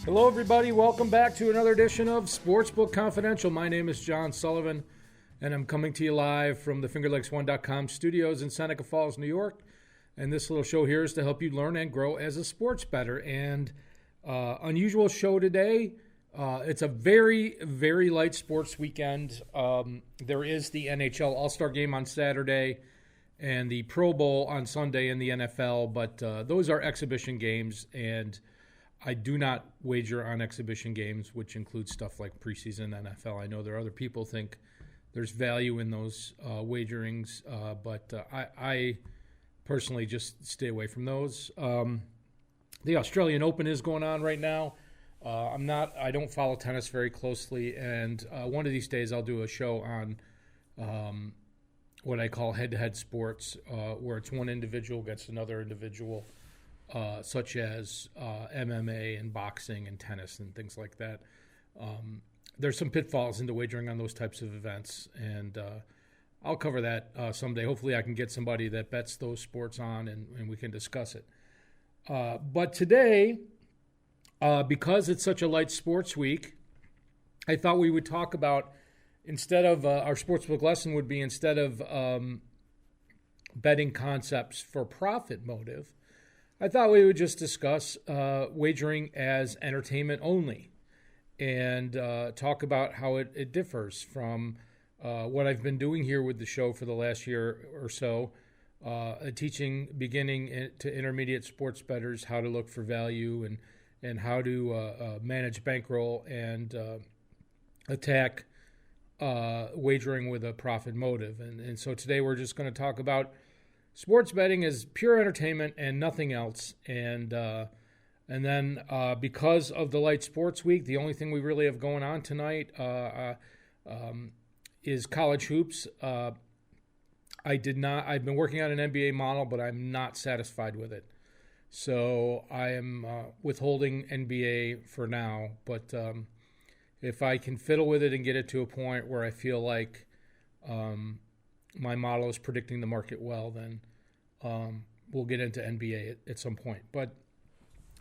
Hello, everybody. Welcome back to another edition of Sportsbook Confidential. My name is John Sullivan, and I'm coming to you live from the FingerLakes1.com studios in Seneca Falls, New York. And this little show here is to help you learn and grow as a sports bettor. And unusual show today. It's a very, very light sports weekend. There is the NHL All-Star Game on Saturday and the Pro Bowl on Sunday in the NFL, but those are exhibition games, and I do not wager on exhibition games, which includes stuff like preseason NFL. I know there are other people think there's value in those wagerings, but I personally just stay away from those. The Australian Open is going on right now. I don't follow tennis very closely, and one of these days I'll do a show on what I call head-to-head sports, where it's one individual against another individual. Such as MMA and boxing and tennis and things like that. There's some pitfalls into wagering on those types of events, and I'll cover that someday. Hopefully I can get somebody that bets those sports on, and we can discuss it. But today, because it's such a light sports week, I thought we would talk about, instead of our sportsbook lesson would be, instead of betting concepts for profit motive, I thought we would just discuss wagering as entertainment only and talk about how it differs from what I've been doing here with the show for the last year or so, teaching beginning to intermediate sports bettors how to look for value and how to manage bankroll and attack wagering with a profit motive. And so today we're just going to talk about sports betting is pure entertainment and nothing else. And then because of the light sports week, the only thing we really have going on tonight is college hoops. I've been working on an NBA model, but I'm not satisfied with it. So I am withholding NBA for now. But if I can fiddle with it and get it to a point where I feel like my model is predicting the market well, then we'll get into NBA at some point. But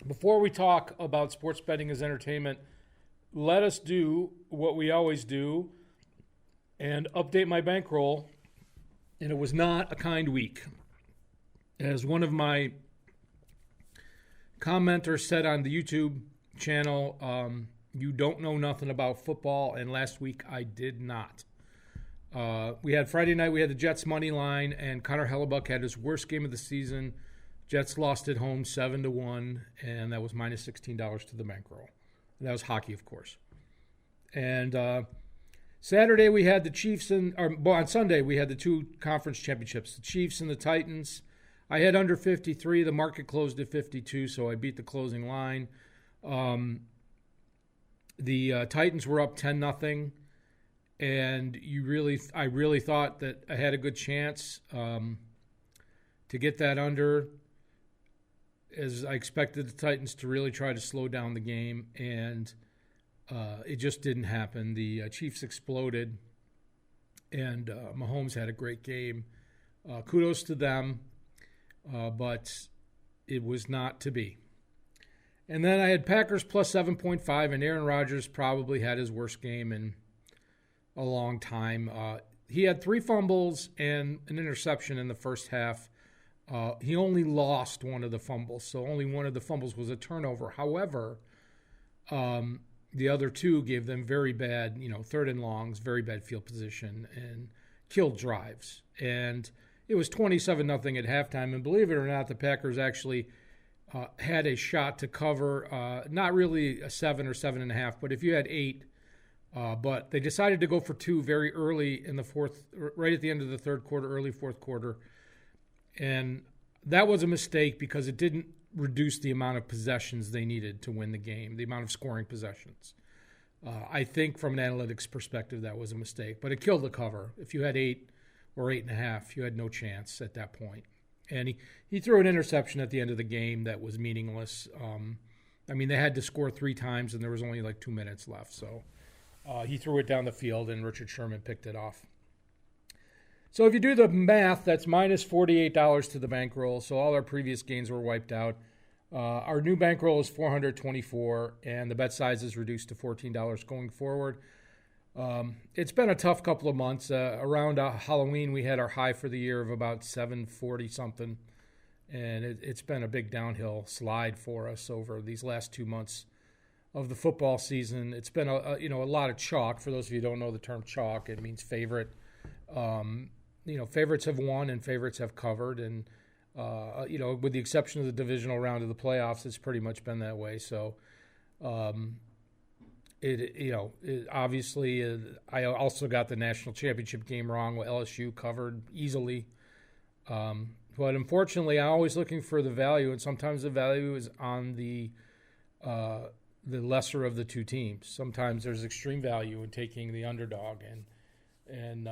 before we talk about sports betting as entertainment, let us do what we always do and update my bankroll. And it was not a kind week. As one of my commenters said on the YouTube channel, you don't know nothing about football, and last week I did not. We had Friday night, we had the Jets money line, and Connor Hellebuck had his worst game of the season. Jets lost at home 7-1, and that was minus $16 to the bankroll. And that was hockey, of course. And Saturday we had the Chiefs, on Sunday we had the two conference championships, the Chiefs and the Titans. I had under 53. The market closed at 52, so I beat the closing line. The Titans were up 10-0. And I really thought that I had a good chance to get that under, as I expected the Titans to really try to slow down the game, and it just didn't happen. The Chiefs exploded, and Mahomes had a great game. Kudos to them, but it was not to be. And then I had Packers plus 7.5, and Aaron Rodgers probably had his worst game in a long time. He had 3 fumbles and an interception in the first half. He only lost one of the fumbles, so only one of the fumbles was a turnover. However, the other 2 gave them very bad, third and longs, very bad field position, and killed drives. And it was 27-0 at halftime, and believe it or not, the Packers actually had a shot to cover, not really a 7 or 7.5, but if you had 8, but they decided to go for 2 very early in the fourth, right at the end of the third quarter, early fourth quarter. And that was a mistake because it didn't reduce the amount of possessions they needed to win the game, the amount of scoring possessions. I think from an analytics perspective, that was a mistake. But it killed the cover. If you had 8 or 8.5, you had no chance at that point. And he threw an interception at the end of the game that was meaningless. They had to score 3 times, and there was only like 2 minutes left. So he threw it down the field, and Richard Sherman picked it off. So if you do the math, that's minus $48 to the bankroll. So all our previous gains were wiped out. Our new bankroll is $424, and the bet size is reduced to $14 going forward. It's been a tough couple of months. Around Halloween, we had our high for the year of about 740 something, and it's been a big downhill slide for us over these last 2 months of the football season. It's been a lot of chalk. For those of you who don't know the term chalk, it means favorite. Favorites have won and favorites have covered, and with the exception of the divisional round of the playoffs, it's pretty much been that way. So, obviously, I also got the national championship game wrong. LSU covered easily, but unfortunately, I'm always looking for the value, and sometimes the value is on the lesser of the two teams. Sometimes there's extreme value in taking the underdog, and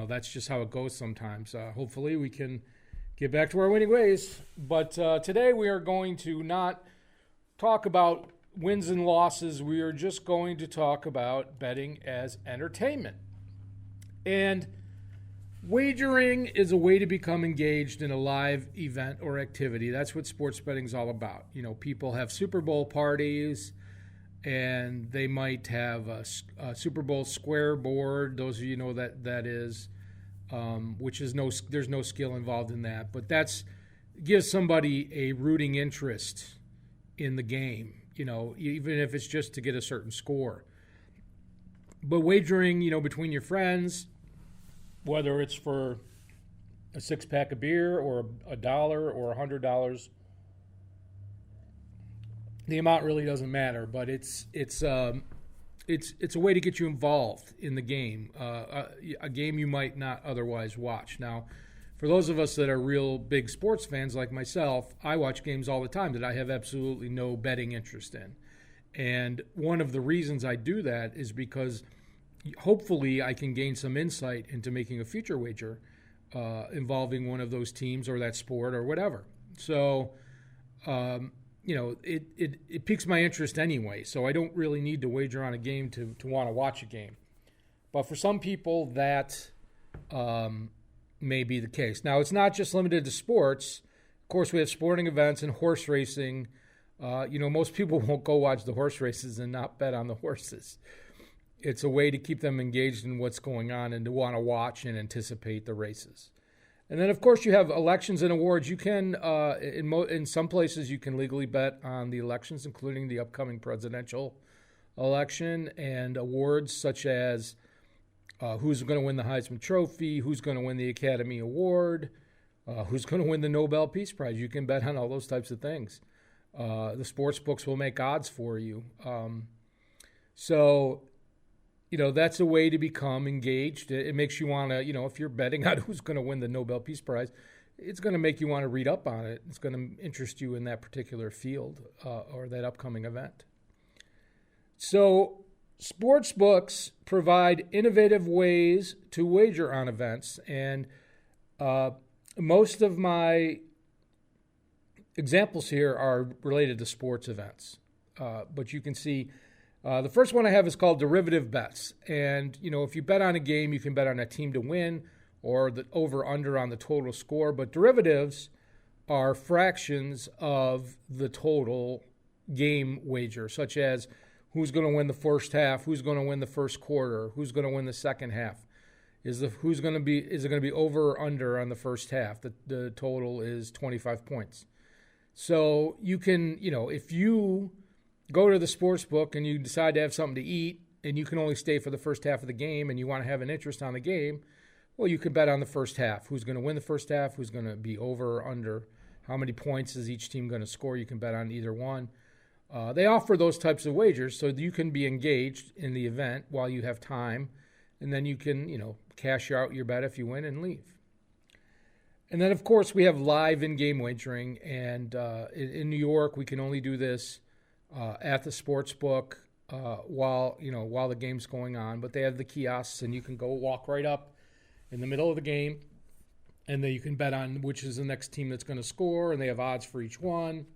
that's just how it goes sometimes. Hopefully we can get back to our winning ways. But today we are going to not talk about wins and losses. We are just going to talk about betting as entertainment. And wagering is a way to become engaged in a live event or activity. That's what sports betting is all about. People have Super Bowl parties, and they might have a Super Bowl square board. Those of you know that is, which is there's no skill involved in that, but gives somebody a rooting interest in the game. Even if it's just to get a certain score. But wagering, between your friends, whether it's for a 6-pack of beer or $1 or $100. The amount really doesn't matter, but it's a way to get you involved in the game, a game you might not otherwise watch. Now, for those of us that are real big sports fans like myself, I watch games all the time that I have absolutely no betting interest in. And one of the reasons I do that is because hopefully I can gain some insight into making a future wager involving one of those teams or that sport or whatever. So, it piques my interest anyway. So I don't really need to wager on a game to want to watch a game. But for some people, that may be the case. Now, it's not just limited to sports. Of course, we have sporting events and horse racing. Most people won't go watch the horse races and not bet on the horses. It's a way to keep them engaged in what's going on and to want to watch and anticipate the races. And then, of course, you have elections and awards. You can, in some places, you can legally bet on the elections, including the upcoming presidential election, and awards such as who's going to win the Heisman Trophy, who's going to win the Academy Award, who's going to win the Nobel Peace Prize. You can bet on all those types of things. The sports books will make odds for you. That's a way to become engaged. It makes you want to, if you're betting on who's going to win the Nobel Peace Prize, it's going to make you want to read up on it. It's going to interest you in that particular field or that upcoming event. So sports books provide innovative ways to wager on events, and most of my examples here are related to sports events. But you can see the first one I have is called derivative bets. And, if you bet on a game, you can bet on a team to win or the over-under on the total score. But derivatives are fractions of the total game wager, such as who's going to win the first half, who's going to win the first quarter, who's going to win the second half. Is it going to be over or under on the first half? The total is 25 points. So you can, if you go to the sports book and you decide to have something to eat and you can only stay for the first half of the game and you want to have an interest on the game, well, you can bet on the first half. Who's going to win the first half? Who's going to be over or under? How many points is each team going to score? You can bet on either one. They offer those types of wagers so that you can be engaged in the event while you have time, and then you can, cash out your bet if you win and leave. And then, of course, we have live in-game wagering, and in New York, we can only do this at the sports book while the game's going on. But they have the kiosks, and you can go walk right up in the middle of the game, and then you can bet on which is the next team that's going to score, and they have odds for each one.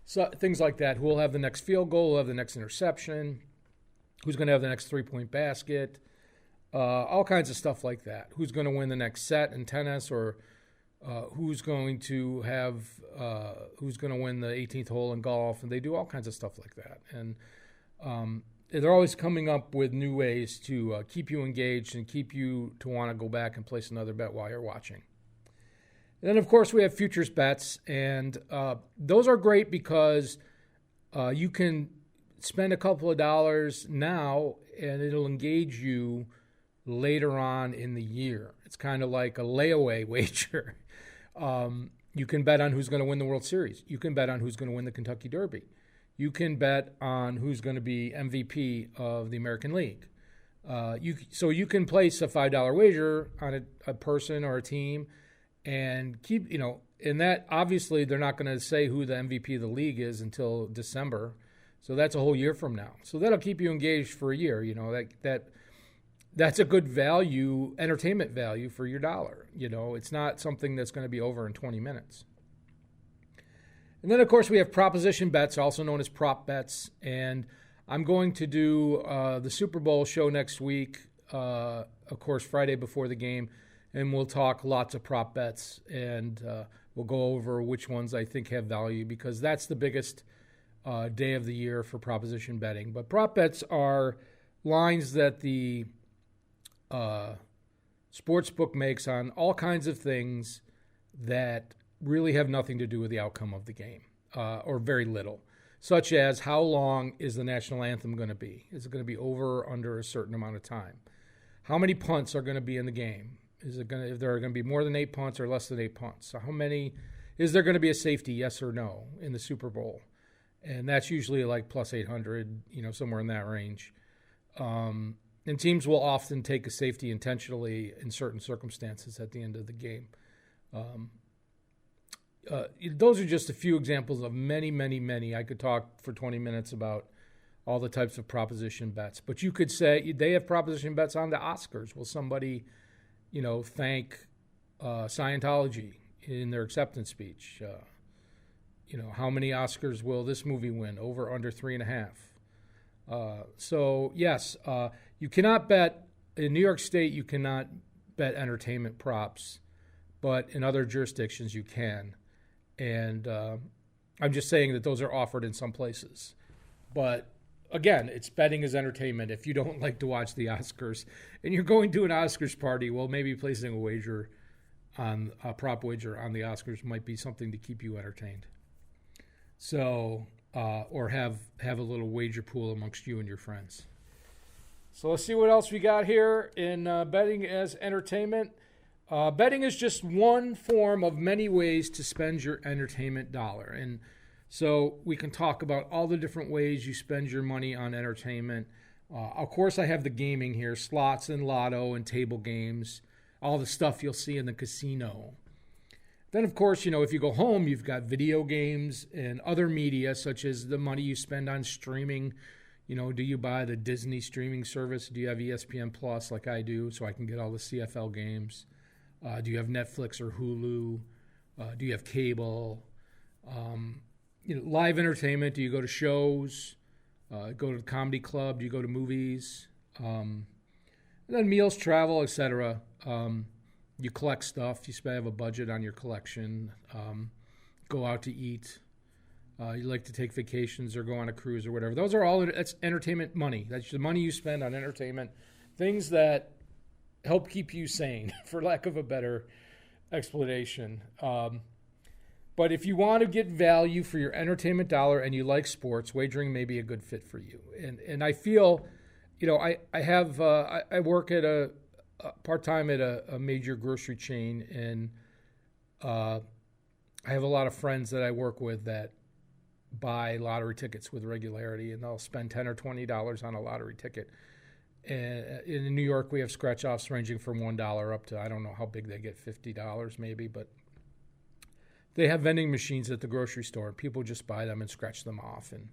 So things like that. Who will have the next field goal? Who will have the next interception? Who's going to have the next three-point basket? All kinds of stuff like that. Who's going to win the next set in tennis, or who's going to win the 18th hole in golf, and they do all kinds of stuff like that. And they're always coming up with new ways to keep you engaged and keep you to want to go back and place another bet while you're watching. And then, of course, we have futures bets, and those are great because you can spend a couple of dollars now, and it'll engage you later on in the year. It's kind of like a layaway wager. You can bet on who's going to win the World Series. You can bet on who's going to win the Kentucky Derby. You can bet on who's going to be MVP of the American League. So you can place a $5 wager on a person or a team and keep, and that obviously they're not going to say who the MVP of the league is until December. So that's a whole year from now. So that'll keep you engaged for a year. That's a good value, entertainment value for your dollar. It's not something that's going to be over in 20 minutes. And then, of course, we have proposition bets, also known as prop bets. And I'm going to do the Super Bowl show next week, of course, Friday before the game. And we'll talk lots of prop bets. And we'll go over which ones I think have value, because that's the biggest day of the year for proposition betting. But prop bets are lines that the Sportsbook makes on all kinds of things that really have nothing to do with the outcome of the game, or very little, such as how long is the national anthem going to be? Is it going to be over or under a certain amount of time? How many punts are going to be in the game? If there are going to be more than 8 punts or less than 8 punts? So is there going to be a safety, yes or no, in the Super Bowl? And that's usually like plus 800, somewhere in that range. And teams will often take a safety intentionally in certain circumstances at the end of the game. Those are just a few examples of many, many, many. I could talk for 20 minutes about all the types of proposition bets. But you could say they have proposition bets on the Oscars. Will somebody, thank Scientology in their acceptance speech? How many Oscars will this movie win? Over, under 3.5. So, yes, you cannot bet, in New York State, you cannot bet entertainment props, but in other jurisdictions you can. And I'm just saying that those are offered in some places. But again, it's betting as entertainment. If you don't like to watch the Oscars and you're going to an Oscars party, well, maybe placing a prop wager on the Oscars might be something to keep you entertained. So, or have a little wager pool amongst you and your friends. So let's see what else we got here in betting as entertainment. Betting is just one form of many ways to spend your entertainment dollar. And so we can talk about all the different ways you spend your money on entertainment. Of course, I have the gaming here, slots and lotto and table games, all the stuff you'll see in the casino. Then, of course, if you go home, you've got video games and other media, such as the money you spend on streaming. Do you buy the Disney streaming service? Do you have ESPN Plus like I do, so I can get all the CFL games? Do you have Netflix or Hulu? Do you have cable? Live entertainment. Do you go to shows? Go to the comedy club? Do you go to movies? And then meals, travel, etc. You collect stuff. You have a budget on your collection. Go out to eat. You like to take vacations or go on a cruise or whatever. Those are all, that's entertainment money. That's the money you spend on entertainment. Things that help keep you sane, for lack of a better explanation. But if you want to get value for your entertainment dollar and you like sports, wagering may be a good fit for you. And I feel, I work at a part-time at a major grocery chain, and I have a lot of friends that I work with that buy lottery tickets with regularity, and they'll spend $10 or $20 on a lottery ticket. And in New York, we have scratch-offs ranging from $1 up to, I don't know how big they get, $50 maybe, but they have vending machines at the grocery store, and people just buy them and scratch them off. And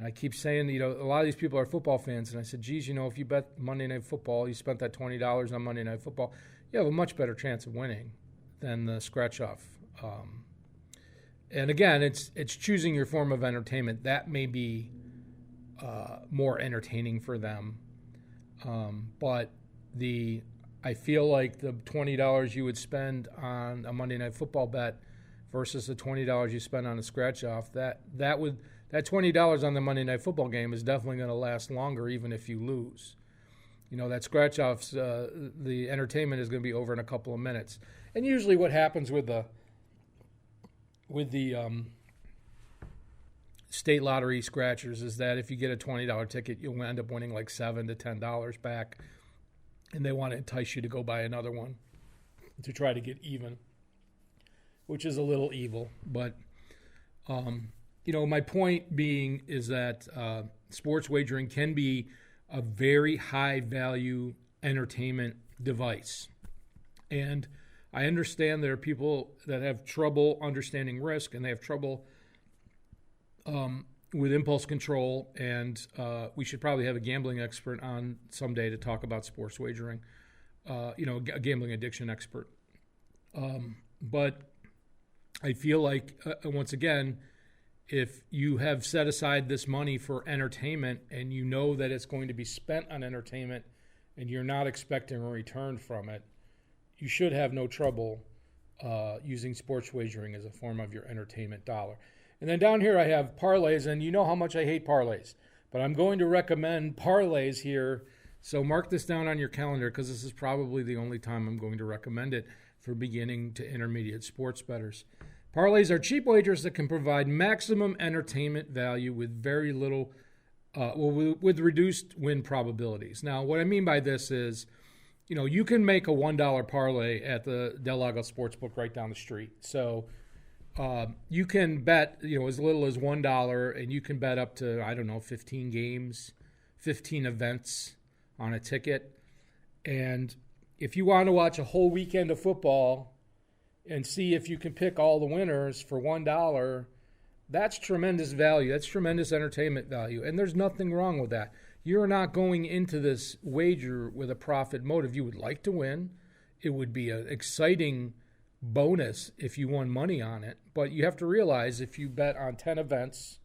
I keep saying, a lot of these people are football fans, and I said, geez, if you bet Monday Night Football, you spent that $20 on Monday Night Football, you have a much better chance of winning than the scratch-off. And again, it's choosing your form of entertainment. That may be more entertaining for them. But I feel like the $20 you would spend on a Monday Night Football bet versus the $20 you spend on a scratch off, that $20 on the Monday Night Football game is definitely going to last longer, even if you lose. That scratch offs, the entertainment is going to be over in a couple of minutes. And usually, what happens with the state lottery scratchers is that if you get a $20 ticket, you'll end up winning like $7 to $10 back. And they want to entice you to go buy another one to try to get even, which is a little evil. But, my point being is that sports wagering can be a very high-value entertainment device. And I understand there are people that have trouble understanding risk, and they have trouble with impulse control, and we should probably have a gambling expert on someday to talk about sports wagering, a gambling addiction expert. But I feel like, once again, if you have set aside this money for entertainment and you know that it's going to be spent on entertainment and you're not expecting a return from it, you should have no trouble using sports wagering as a form of your entertainment dollar. And then down here I have parlays, and you know how much I hate parlays. But I'm going to recommend parlays here, so mark this down on your calendar because this is probably the only time I'm going to recommend it for beginning to intermediate sports bettors. Parlays are cheap wagers that can provide maximum entertainment value with very little, with reduced win probabilities. Now, what I mean by this is, you can make a $1 parlay at the Del Lago Sportsbook right down the street. So you can bet, as little as $1, and you can bet up to, 15 games, 15 events on a ticket. And if you want to watch a whole weekend of football and see if you can pick all the winners for $1, that's tremendous value. That's tremendous entertainment value. And there's nothing wrong with that. You're not going into this wager with a profit motive. You would like to win. It would be an exciting bonus if you won money on it. But you have to realize if you bet on 10 events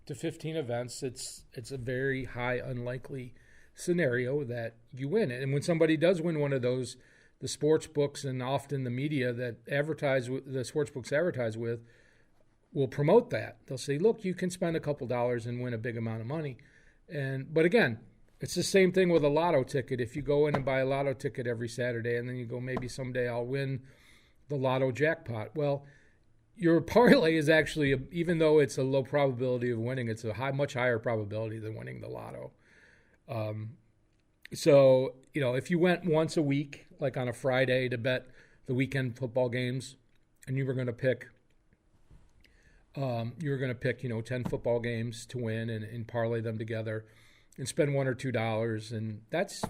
to 15 events, it's a very high unlikely scenario that you win it. And when somebody does win one of those, the sports books and often the media that the sports books advertise with will promote that. They'll say, look, you can spend a couple dollars and win a big amount of money. But again, it's the same thing with a lotto ticket. If you go in and buy a lotto ticket every Saturday and then you go, maybe someday I'll win the lotto jackpot. Well, your parlay is actually, even though it's a low probability of winning, it's a much higher probability than winning the lotto. So, if you went once a week, like on a Friday, to bet the weekend football games, and you were going to pick, 10 football games to win and parlay them together and spend $1 or $2, and that's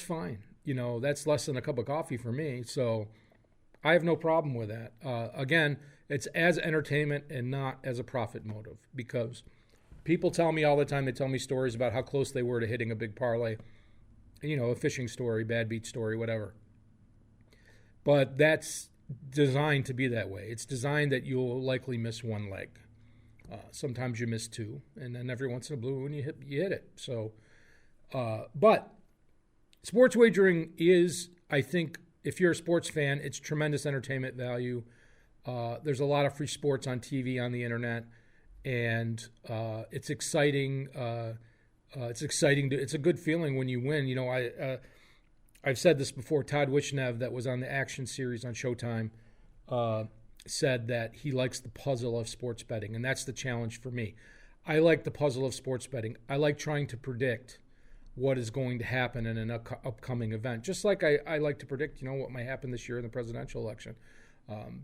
fine. That's less than a cup of coffee for me. So I have no problem with that. Again, it's as entertainment and not as a profit motive, because people tell me all the time, they tell me stories about how close they were to hitting a big parlay, a fishing story, bad beat story, whatever. But that's designed to be that way. It's designed that you'll likely miss one leg. Sometimes you miss two, and then every once in a blue moon you hit it. So, but sports wagering is, I think, if you're a sports fan, it's tremendous entertainment value. There's a lot of free sports on TV, on the internet, and it's exciting. It's exciting. It's a good feeling when you win. I've said this before. Todd Wishnev, that was on the Action series on Showtime, said that he likes the puzzle of sports betting, and that's the challenge for me. I like the puzzle of sports betting. I like trying to predict what is going to happen in an upcoming event, just like I like to predict, what might happen this year in the presidential election.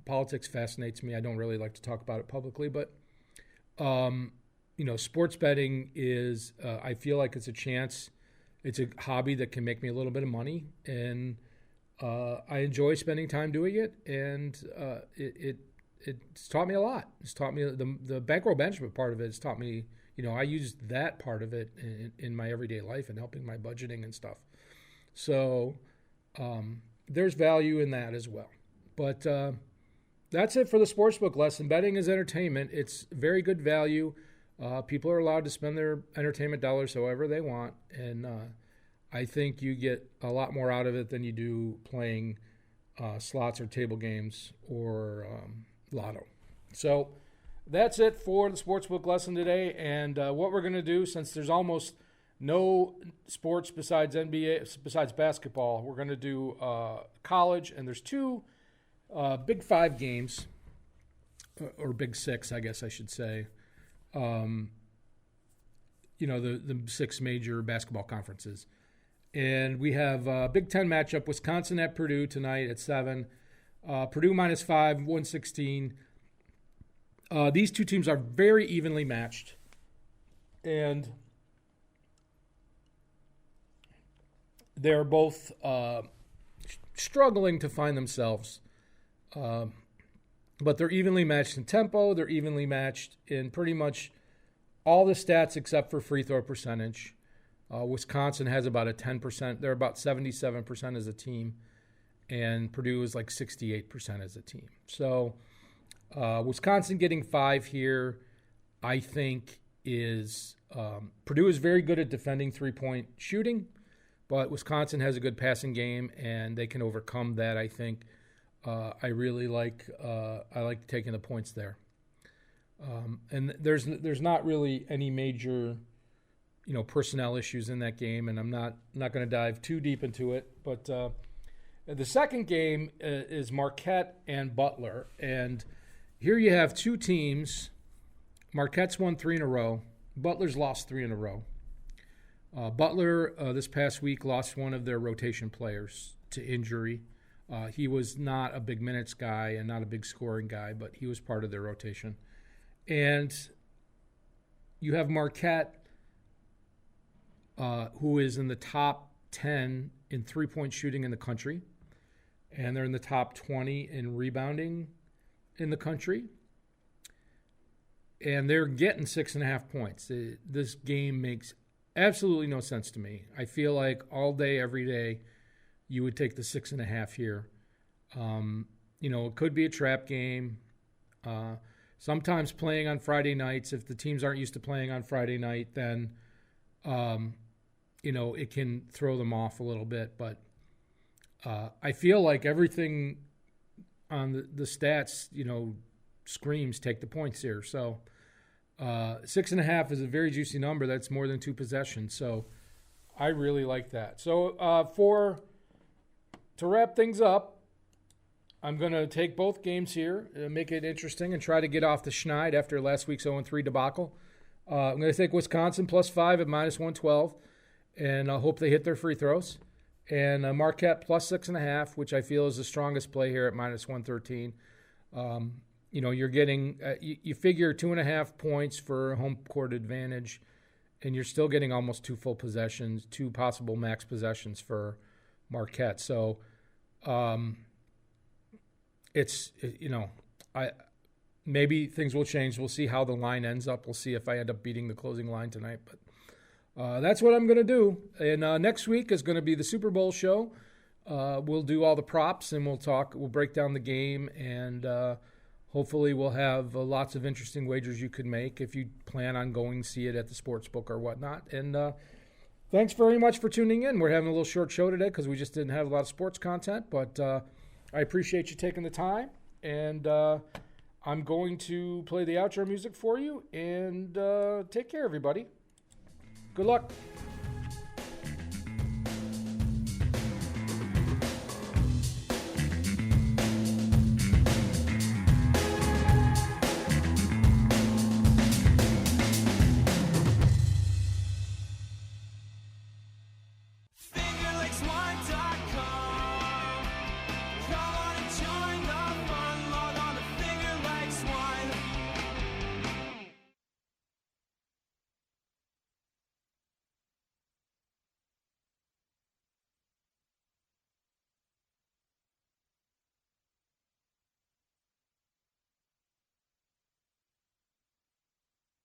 Politics fascinates me. I don't really like to talk about it publicly, but sports betting is, I feel like it's a chance. It's a hobby that can make me a little bit of money, and I enjoy spending time doing it, and it's taught me a lot. It's taught me the bankroll management part of it. It's taught me, I used that part of it in my everyday life and helping my budgeting and stuff. So there's value in that as well. But that's it for the Sportsbook lesson. Betting is entertainment. It's very good value. People are allowed to spend their entertainment dollars however they want, and I think you get a lot more out of it than you do playing slots or table games or lotto. So that's it for the sportsbook lesson today. And what we're going to do, since there's almost no sports besides NBA, besides basketball, we're going to do college. And there's two Big Five games, or Big Six, I guess I should say. The six major basketball conferences. And we have a Big Ten matchup, Wisconsin at Purdue tonight at 7. Purdue -5, 116. These two teams are very evenly matched. And they're both struggling to find themselves. But they're evenly matched in tempo. They're evenly matched in pretty much all the stats except for free throw percentage. Wisconsin has about a 10%. They're about 77% as a team. And Purdue is like 68% as a team. So Wisconsin getting 5 here, I think, is Purdue is very good at defending three-point shooting, but Wisconsin has a good passing game, and they can overcome that, I think. I really like taking the points there. And there's not really any major personnel issues in that game, and I'm not going to dive too deep into it. But the second game is Marquette and Butler, and here you have two teams. Marquette's won 3 in a row. Butler's lost 3 in a row. Butler this past week lost one of their rotation players to injury. He was not a big minutes guy and not a big scoring guy, but he was part of their rotation. And you have Marquette, who is in the top 10 in three-point shooting in the country, and they're in the top 20 in rebounding in the country, and they're getting 6.5 points. This game makes absolutely no sense to me. I feel like all day, every day, you would take the 6.5 here. It could be a trap game. Sometimes playing on Friday nights, if the teams aren't used to playing on Friday night, then it can throw them off a little bit. But I feel like everything on the stats, screams take the points here. So 6.5 is a very juicy number. That's more than 2 possessions. So I really like that. So to wrap things up, I'm going to take both games here, make it interesting, and try to get off the schneid after last week's 0-3 debacle. I'm going to take Wisconsin +5 at -112, and I hope they hit their free throws. And Marquette +6.5, which I feel is the strongest play here at -113. You're getting you figure 2.5 points for home court advantage, and you're still getting almost 2 full possessions, 2 possible max possessions for Marquette. So maybe things will change. We'll see how the line ends up. We'll see if I end up beating the closing line tonight. But that's what I'm going to do. And next week is going to be the Super Bowl show. We'll do all the props, and we'll break down the game, and hopefully we'll have lots of interesting wagers you could make if you plan on going to see it at the Sportsbook or whatnot. And thanks very much for tuning in. We're having a little short show today because we just didn't have a lot of sports content, but I appreciate you taking the time, and I'm going to play the outro music for you, and take care, everybody. Good luck.